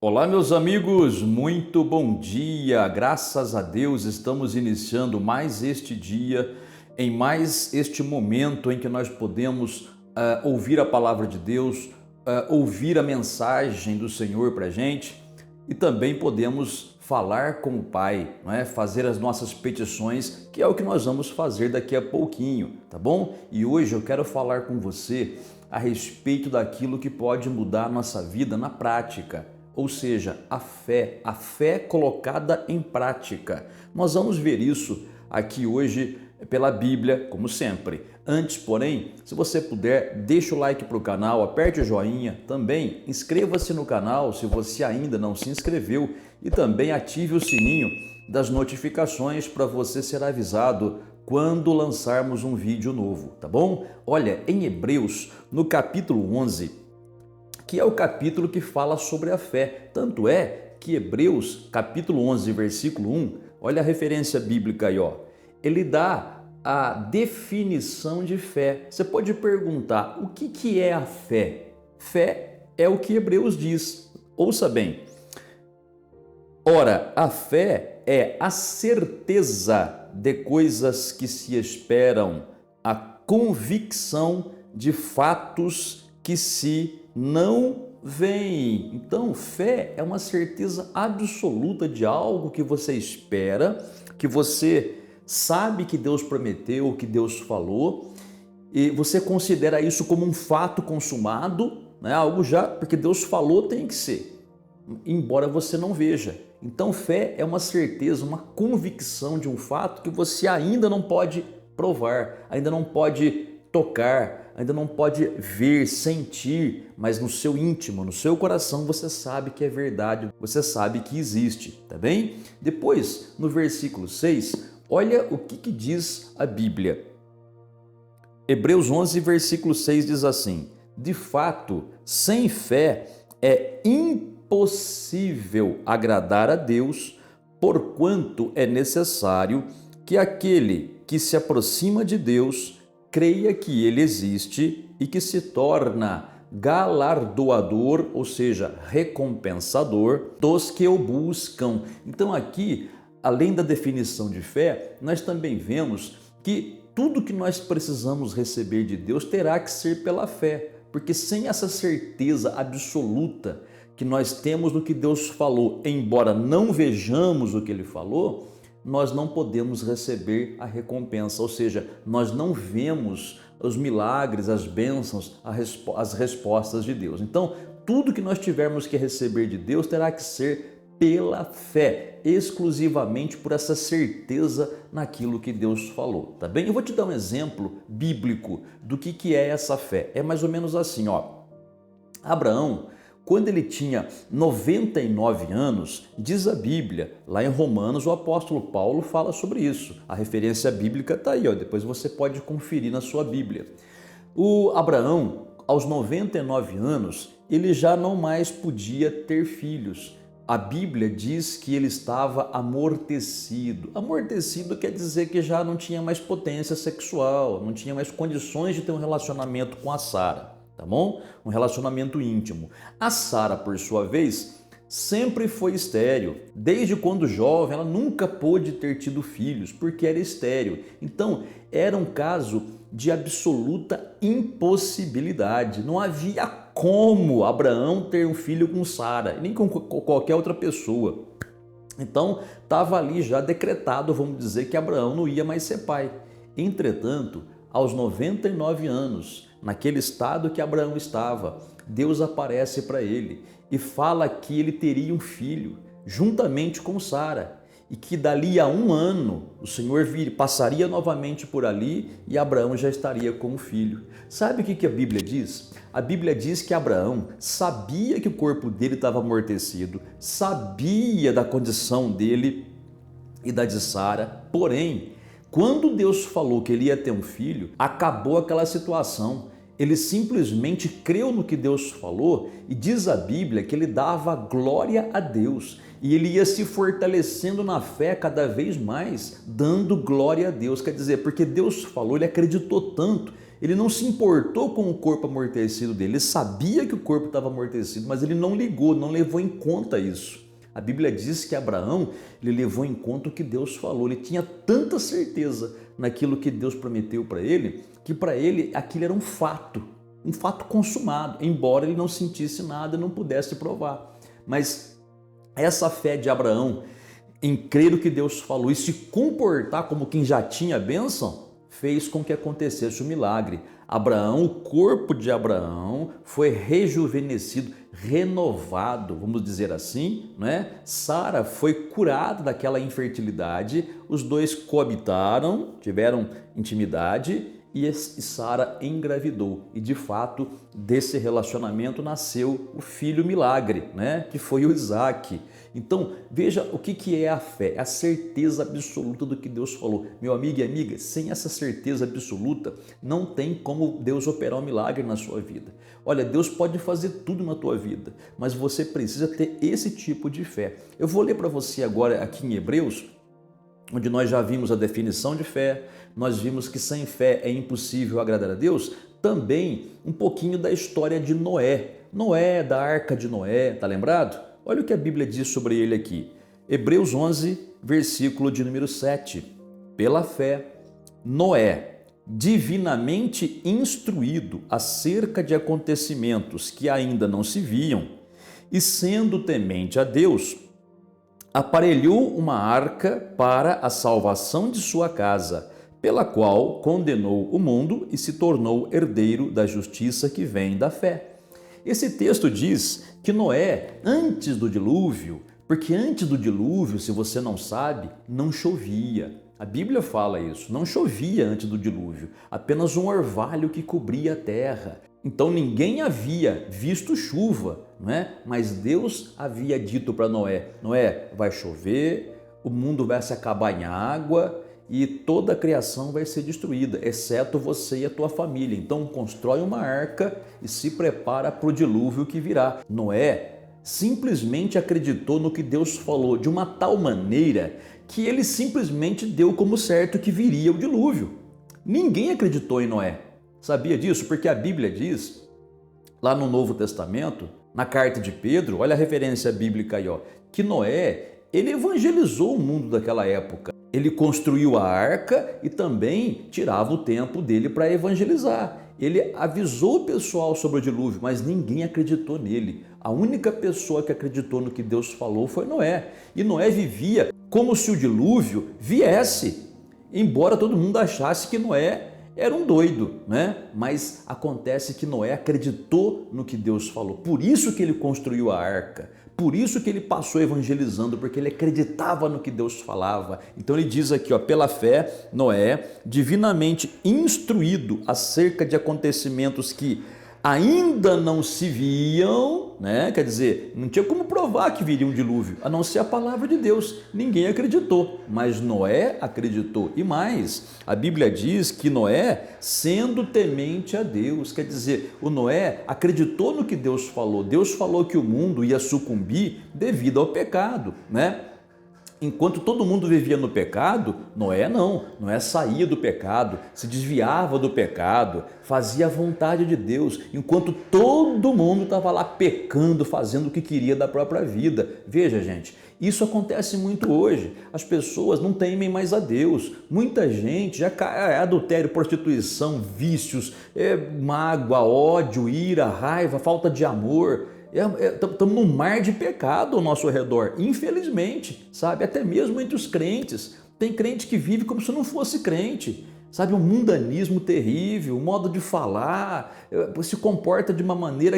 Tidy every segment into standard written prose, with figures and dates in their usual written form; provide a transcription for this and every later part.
Olá, meus amigos, muito bom dia. Graças a Deus estamos iniciando mais este dia, em mais este momento em que nós podemos ouvir a palavra de Deus, ouvir a mensagem do Senhor para a gente e também podemos falar com o Pai, não é? Fazer as nossas petições, que é o que nós vamos fazer daqui a pouquinho, tá bom? E hoje eu quero falar com você a respeito daquilo que pode mudar a nossa vida na prática. Ou seja, a fé colocada em prática. Nós vamos ver isso aqui hoje pela Bíblia, como sempre. Antes, porém, se você puder, deixa o like para o canal, aperte o joinha, também inscreva-se no canal se você ainda não se inscreveu e também ative o sininho das notificações para você ser avisado quando lançarmos um vídeo novo, tá bom? Olha, em Hebreus, no capítulo 11, que é o capítulo que fala sobre a fé. Tanto é que Hebreus, capítulo 11, versículo 1, olha a referência bíblica aí, ó. Ele dá a definição de fé. Você pode perguntar, o que é a fé? Fé é o que Hebreus diz. Ouça bem. Ora, a fé é a certeza de coisas que se esperam, a convicção de fatos que se não vem. Então, fé é uma certeza absoluta de algo que você espera, que você sabe que Deus prometeu, que Deus falou, e você considera isso como um fato consumado, né? Algo já, porque Deus falou, tem que ser, embora você não veja. Então, fé é uma certeza, uma convicção de um fato que você ainda não pode provar, ainda não pode tocar, ainda não pode ver, sentir, mas no seu íntimo, no seu coração, você sabe que é verdade, você sabe que existe, tá bem? Depois, no versículo 6, olha o que diz a Bíblia. Hebreus 11, versículo 6 diz assim: de fato, sem fé é impossível agradar a Deus, porquanto é necessário que aquele que se aproxima de Deus creia que ele existe e que se torna galardoador, ou seja, recompensador dos que o buscam. Então aqui, além da definição de fé, nós também vemos que tudo que nós precisamos receber de Deus terá que ser pela fé, porque sem essa certeza absoluta que nós temos do que Deus falou, embora não vejamos o que ele falou, nós não podemos receber a recompensa, ou seja, nós não vemos os milagres, as bênçãos, as respostas de Deus. Então, tudo que nós tivermos que receber de Deus terá que ser pela fé, exclusivamente por essa certeza naquilo que Deus falou, tá bem? Eu vou te dar um exemplo bíblico do que é essa fé. É mais ou menos assim, ó. Abraão, quando ele tinha 99 anos, diz a Bíblia, lá em Romanos, o apóstolo Paulo fala sobre isso. A referência bíblica está aí, ó, depois você pode conferir na sua Bíblia. O Abraão, aos 99 anos, ele já não mais podia ter filhos. A Bíblia diz que ele estava amortecido. Amortecido quer dizer que já não tinha mais potência sexual, não tinha mais condições de ter um relacionamento com a Sara. Tá bom? Um relacionamento íntimo. A Sara, por sua vez, sempre foi estéril. Desde quando jovem, ela nunca pôde ter tido filhos, porque era estéril. Então, era um caso de absoluta impossibilidade. Não havia como Abraão ter um filho com Sara, nem com qualquer outra pessoa. Então, estava ali já decretado, vamos dizer, que Abraão não ia mais ser pai. Entretanto, aos 99 anos, naquele estado que Abraão estava, Deus aparece para ele e fala que ele teria um filho, juntamente com Sara, e que dali a um ano o Senhor passaria novamente por ali e Abraão já estaria com o filho. Sabe o que a Bíblia diz? A Bíblia diz que Abraão sabia que o corpo dele estava amortecido, sabia da condição dele e da de Sara, porém, quando Deus falou que ele ia ter um filho, acabou aquela situação. Ele simplesmente creu no que Deus falou e diz a Bíblia que ele dava glória a Deus e ele ia se fortalecendo na fé cada vez mais, dando glória a Deus. Quer dizer, porque Deus falou, ele acreditou tanto Ele não se importou com o corpo amortecido dele. Ele sabia que o corpo estava amortecido, mas ele não ligou, não levou em conta isso. A Bíblia diz que Abraão, ele levou em conta o que Deus falou. Ele tinha tanta certeza naquilo que Deus prometeu para ele, que para ele aquilo era um fato consumado, embora ele não sentisse nada, não pudesse provar. Mas essa fé de Abraão em crer o que Deus falou e se comportar como quem já tinha a bênção, fez com que acontecesse o milagre. Abraão, o corpo de Abraão foi rejuvenescido, renovado, vamos dizer assim, né? Sara foi curada daquela infertilidade, os dois coabitaram, tiveram intimidade e Sara engravidou. E de fato, desse relacionamento nasceu o filho milagre, né? Que foi o Isaac. Então, veja o que é a fé, a certeza absoluta do que Deus falou. Meu amigo e amiga, sem essa certeza absoluta, não tem como Deus operar um milagre na sua vida. Olha, Deus pode fazer tudo na tua vida, mas você precisa ter esse tipo de fé. Eu vou ler para você agora aqui em Hebreus, onde nós já vimos a definição de fé, nós vimos que sem fé é impossível agradar a Deus, também um pouquinho da história de Noé. Noé, da arca de Noé, tá lembrado? Olha o que a Bíblia diz sobre ele aqui. Hebreus 11, versículo de número 7. Pela fé, Noé, divinamente instruído acerca de acontecimentos que ainda não se viam, e sendo temente a Deus, aparelhou uma arca para a salvação de sua casa, pela qual condenou o mundo e se tornou herdeiro da justiça que vem da fé. Esse texto diz que Noé, antes do dilúvio, porque antes do dilúvio, se você não sabe, não chovia. A Bíblia fala isso, não chovia antes do dilúvio, apenas um orvalho que cobria a terra. Então ninguém havia visto chuva, não é? Mas Deus havia dito para Noé, Noé, vai chover, o mundo vai se acabar em água e toda a criação vai ser destruída, exceto você e a tua família. Então constrói uma arca e se prepara para o dilúvio que virá. Noé simplesmente acreditou no que Deus falou de uma tal maneira que ele simplesmente deu como certo que viria o dilúvio. Ninguém acreditou em Noé. Sabia disso? Porque a Bíblia diz, lá no Novo Testamento, na carta de Pedro, olha a referência bíblica aí, ó, que Noé, ele evangelizou o mundo daquela época. Ele construiu a arca e também tirava o tempo dele para evangelizar. Ele avisou o pessoal sobre o dilúvio, mas ninguém acreditou nele. A única pessoa que acreditou no que Deus falou foi Noé. E Noé vivia como se o dilúvio viesse, embora todo mundo achasse que Noé era um doido, né? Mas acontece que Noé acreditou no que Deus falou. Por isso que ele construiu a arca. Por isso que ele passou evangelizando, porque ele acreditava no que Deus falava. Então ele diz aqui, ó, pela fé, Noé, divinamente instruído acerca de acontecimentos que ainda não se viam, né? Quer dizer, não tinha como provar que viria um dilúvio, a não ser a palavra de Deus. Ninguém acreditou, mas Noé acreditou. E mais, a Bíblia diz que Noé, sendo temente a Deus, quer dizer, o Noé acreditou no que Deus falou. Deus falou que o mundo ia sucumbir devido ao pecado, né? Enquanto todo mundo vivia no pecado, Noé não. Noé saía do pecado, se desviava do pecado, fazia a vontade de Deus, enquanto todo mundo estava lá pecando, fazendo o que queria da própria vida. Veja, gente, isso acontece muito hoje. As pessoas não temem mais a Deus. Muita gente já cai adultério, prostituição, vícios, mágoa, ódio, ira, raiva, falta de amor. Estamos num mar de pecado ao nosso redor, infelizmente, sabe? Até mesmo entre os crentes. Tem crente que vive como se não fosse crente, sabe? Um mundanismo terrível, um modo de falar, se comporta de uma maneira...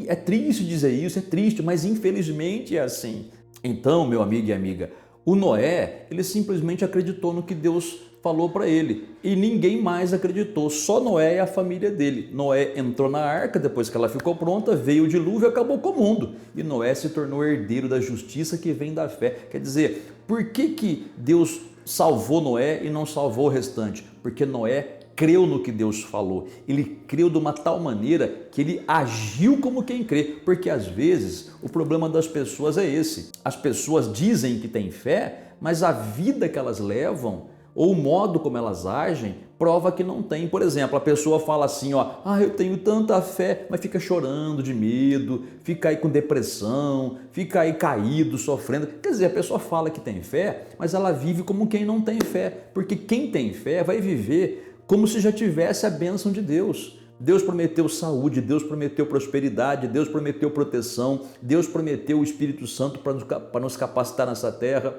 É triste dizer isso, é triste, mas infelizmente é assim. Então, meu amigo e amiga, o Noé, ele simplesmente acreditou no que Deus falou para ele e ninguém mais acreditou, só Noé e a família dele. Noé entrou na arca, depois que ela ficou pronta, veio o dilúvio e acabou com o mundo. E Noé se tornou herdeiro da justiça que vem da fé. Quer dizer, por que Deus salvou Noé e não salvou o restante? Porque Noé creu no que Deus falou, ele creu de uma tal maneira que ele agiu como quem crê, porque às vezes o problema das pessoas é esse, as pessoas dizem que têm fé, mas a vida que elas levam, ou o modo como elas agem prova que não tem. Por exemplo, a pessoa fala assim, ó, eu tenho tanta fé, mas fica chorando de medo, fica aí com depressão, fica aí caído, sofrendo. Quer dizer, a pessoa fala que tem fé, mas ela vive como quem não tem fé, porque quem tem fé vai viver como se já tivesse a bênção de Deus. Deus prometeu saúde, Deus prometeu prosperidade, Deus prometeu proteção, Deus prometeu o Espírito Santo para nos capacitar nessa terra.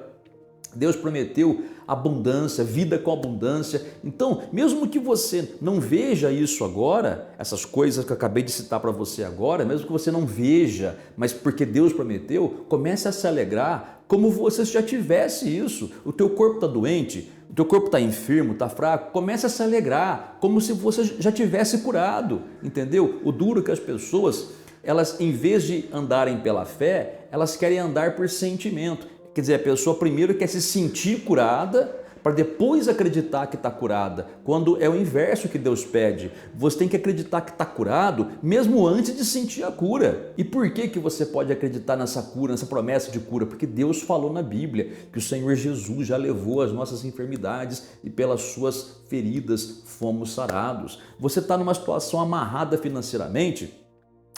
Deus prometeu abundância, vida com abundância. Então, mesmo que você não veja isso agora, essas coisas que eu acabei de citar para você agora, mesmo que você não veja, mas porque Deus prometeu, comece a se alegrar como se você já tivesse isso. O teu corpo está doente, o teu corpo está enfermo, está fraco, comece a se alegrar como se você já tivesse curado, entendeu? O duro é que as pessoas, elas em vez de andarem pela fé, elas querem andar por sentimento. Quer dizer, a pessoa primeiro quer se sentir curada para depois acreditar que está curada, quando é o inverso que Deus pede. Você tem que acreditar que está curado mesmo antes de sentir a cura. E por que você pode acreditar nessa cura, nessa promessa de cura? Porque Deus falou na Bíblia que o Senhor Jesus já levou as nossas enfermidades e pelas suas feridas fomos sarados. Você está numa situação amarrada financeiramente,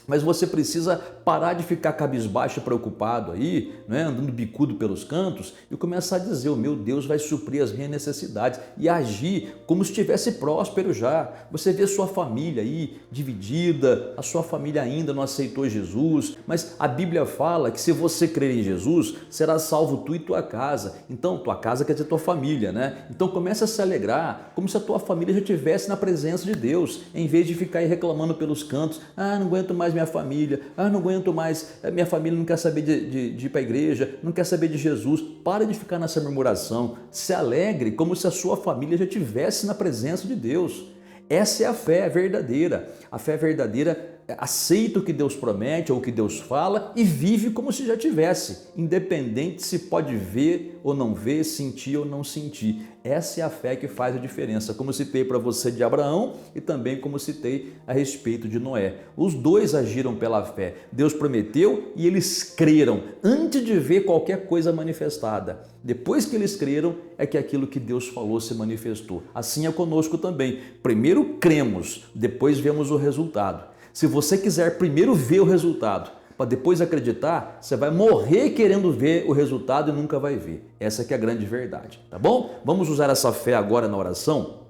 mas você precisa parar de ficar cabisbaixo e preocupado aí, né, andando bicudo pelos cantos e começar a dizer, o meu Deus vai suprir as minhas necessidades e agir como se estivesse próspero já. Você vê sua família aí dividida, a sua família ainda não aceitou Jesus, mas a Bíblia fala que se você crer em Jesus, será salvo tu e tua casa. Então, tua casa quer dizer tua família, né? Então começa a se alegrar como se a tua família já estivesse na presença de Deus, em vez de ficar aí reclamando pelos cantos, não aguento mais minha família, não aguento mais, minha família não quer saber de ir para a igreja, não quer saber de Jesus. Para de ficar nessa murmuração, se alegre como se a sua família já estivesse na presença de Deus. Essa é a fé verdadeira. A fé verdadeira aceita o que Deus promete ou o que Deus fala e vive como se já tivesse, independente se pode ver ou não ver, sentir ou não sentir. Essa é a fé que faz a diferença, como citei para você de Abraão e também como citei a respeito de Noé. Os dois agiram pela fé. Deus prometeu e eles creram antes de ver qualquer coisa manifestada. Depois que eles creram é que aquilo que Deus falou se manifestou. Assim é conosco também. Primeiro cremos, depois vemos o resultado. Se você quiser primeiro ver o resultado, para depois acreditar, você vai morrer querendo ver o resultado e nunca vai ver. Essa que é a grande verdade, tá bom? Vamos usar essa fé agora na oração?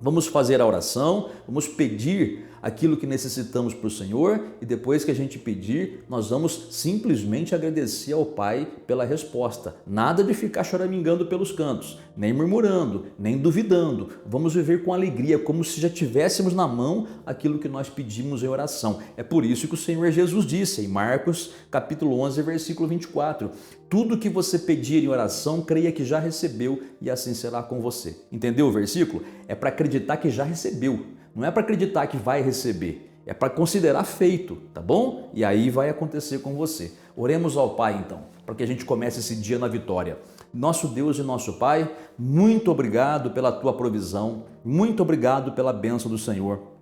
Vamos fazer a oração, vamos pedir aquilo que necessitamos para o Senhor e depois que a gente pedir, nós vamos simplesmente agradecer ao Pai pela resposta. Nada de ficar choramingando pelos cantos, nem murmurando, nem duvidando. Vamos viver com alegria, como se já tivéssemos na mão aquilo que nós pedimos em oração. É por isso que o Senhor Jesus disse em Marcos capítulo 11, versículo 24, tudo que você pedir em oração, creia que já recebeu e assim será com você. Entendeu o versículo? É para acreditar que já recebeu. Não é para acreditar que vai receber, é para considerar feito, tá bom? E aí vai acontecer com você. Oremos ao Pai então, para que a gente comece esse dia na vitória. Nosso Deus e nosso Pai, muito obrigado pela tua provisão, muito obrigado pela bênção do Senhor.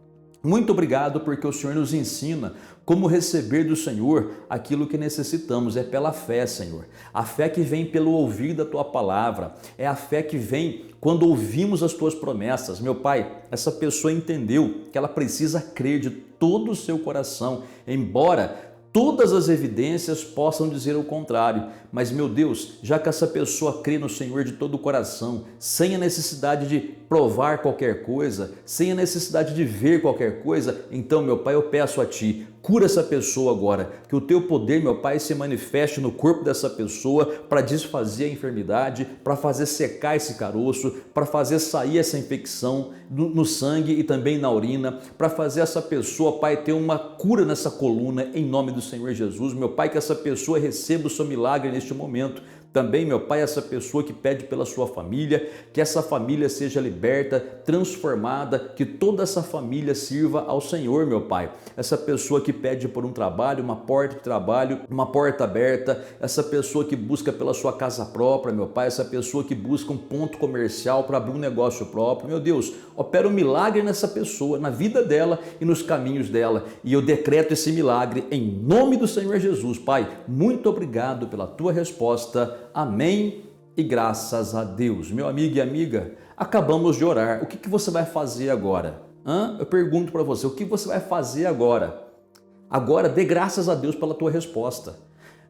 Muito obrigado porque o Senhor nos ensina como receber do Senhor aquilo que necessitamos. É pela fé, Senhor. A fé que vem pelo ouvir da Tua palavra. É a fé que vem quando ouvimos as Tuas promessas. Meu Pai, essa pessoa entendeu que ela precisa crer de todo o seu coração, embora todas as evidências possam dizer o contrário. Mas, meu Deus, já que essa pessoa crê no Senhor de todo o coração, sem a necessidade de provar qualquer coisa, sem a necessidade de ver qualquer coisa, então, meu Pai, eu peço a Ti, cura essa pessoa agora, que o Teu poder, meu Pai, se manifeste no corpo dessa pessoa para desfazer a enfermidade, para fazer secar esse caroço, para fazer sair essa infecção no sangue e também na urina, para fazer essa pessoa, Pai, ter uma cura nessa coluna, em nome do Senhor Jesus. Meu Pai, que essa pessoa receba o seu milagre neste momento. Também, meu Pai, essa pessoa que pede pela sua família, que essa família seja liberta, transformada, que toda essa família sirva ao Senhor, meu Pai. Essa pessoa que pede por um trabalho, uma porta de trabalho, uma porta aberta, essa pessoa que busca pela sua casa própria, meu Pai, essa pessoa que busca um ponto comercial para abrir um negócio próprio, meu Deus, opera um milagre nessa pessoa, na vida dela e nos caminhos dela. E eu decreto esse milagre em nome do Senhor Jesus. Pai, muito obrigado pela tua resposta. Amém e graças a Deus. Meu amigo e amiga, acabamos de orar. O que você vai fazer agora? Eu pergunto para você, o que você vai fazer agora? Agora dê graças a Deus pela tua resposta.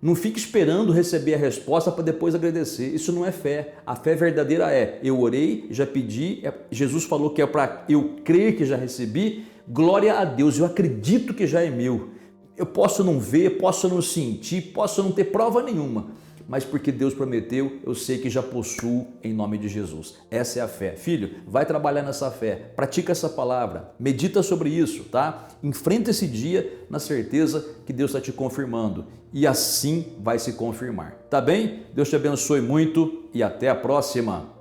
Não fique esperando receber a resposta para depois agradecer. Isso não é fé. A fé verdadeira é: eu orei, já pedi, Jesus falou que é para eu crer que já recebi. Glória a Deus, eu acredito que já é meu. Eu posso não ver, posso não sentir, posso não ter prova nenhuma, mas porque Deus prometeu, eu sei que já possuo em nome de Jesus. Essa é a fé. Filho, vai trabalhar nessa fé, pratica essa palavra, medita sobre isso, tá? Enfrenta esse dia na certeza que Deus está te confirmando e assim vai se confirmar, tá bem? Deus te abençoe muito e até a próxima.